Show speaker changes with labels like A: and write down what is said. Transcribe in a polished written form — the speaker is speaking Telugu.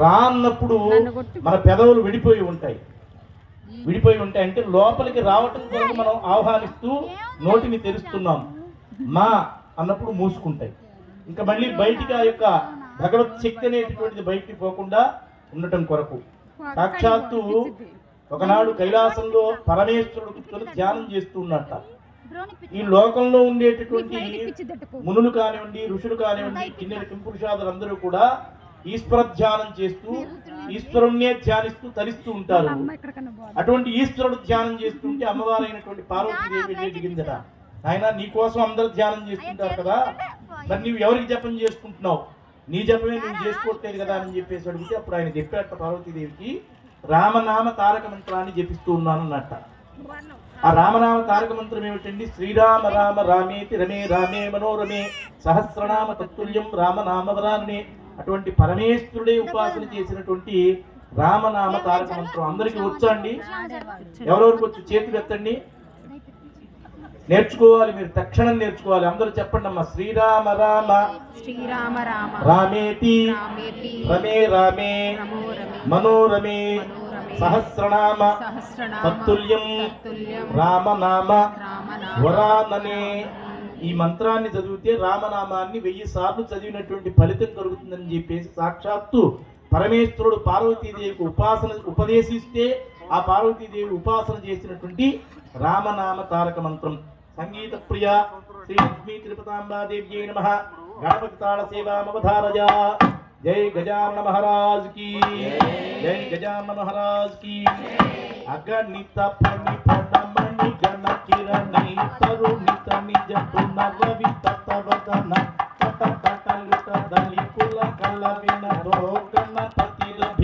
A: రా అన్నప్పుడు మన పెదవులు విడిపోయి ఉంటాయి అంటే లోపలికి రావటం కొరకు మనం ఆహ్వానిస్తూ నోటిని తెరుస్తున్నాం. మా అన్నప్పుడు మూసుకుంటాయి. ఇంకా మళ్ళీ బయటికి ఆ యొక్క భగవత్ శక్తి అనేటటువంటిది బయటికి పోకుండా ఉండటం కొరకు సాక్షాత్తు ఒకనాడు కైలాసంలో పరమేశ్వరుడు కూర్చొని ధ్యానం చేస్తూ ఉన్నట్ట. ఈ లోకంలో ఉండేటటువంటి మునులు కానివ్వండి, ఋషులు కానివ్వండి, కిన్నెర కింపురుషాదులు అందరూ కూడా ఈశ్వర ధ్యానం చేస్తూ ఈశ్వరుణ్ణే ధ్యానిస్తూ తరిస్తూ ఉంటారు. అటువంటి ఈశ్వరుడు ధ్యానం చేస్తుంటే అమ్మవారైనటువంటి పార్వతీదేవి దిగిందట. ఆయన నీ కోసం అందరూ ధ్యానం చేస్తుంటారు కదా, మరి నీవు ఎవరికి జపం చేసుకుంటున్నావు? నీ జపమే నువ్వు చేసుకోవట్లేదు కదా అని చెప్పేసి అడిగితే అప్పుడు ఆయన చెప్పాట పార్వతీదేవికి, రామనామ తారక మంత్రాన్ని జపిస్తూ ఉన్నాను అన్నట్ట. ఆ రామనామ తారక మంత్రం ఏమిటండి? శ్రీరామ రామ రామేతి రమే రామే మనోరమే సహస్రనామ తత్తుల్యం రామనామవరాన్నే. అటువంటి పరమేశ్వరుడే ఉపాసన చేసినటువంటి రామనామ తారక మంత్రం అందరికీ వచ్చా అండి? ఎవరెవరికి వచ్చు చేతులు ఎత్తండి. నేర్చుకోవాలి, మీరు తక్షణం నేర్చుకోవాలి. అందరూ చెప్పండి అమ్మా. శ్రీరామ రామ
B: శ్రీరామ రామ
A: రామేతి రమే రామే మనోరమే సహస్రనామ తత్తుల్యం రామనామ వరాననే. ఈ మంత్రాన్ని చదివితే రామనామాన్ని 1000 సార్లు చదివినటువంటి ఫలితం కలుగుతుందని చెప్పేసి సాక్షాత్తు పరమేశ్వరుడు పార్వతీదేవికి ఉపదేశిస్తే ఆ పార్వతీదేవి ఉపాసన చేసినటువంటి రామనామ తారక మంత్రం. సంగీత ప్రియ శ్రీ లక్ష్మీ తిరుపతాంబాదేవ్యై నమః. గణపతి తాళ సేవామవధారయ. జై గజానన మహారాజ్ కి జై, గజానన మహారాజ్ కి. అగణిత ఫణి ఫణమణి గణ కిరణి తరుణిత నిజ పునరవి తతవదన తత తటలిత దళికుల కల వినదో గణపతి రథ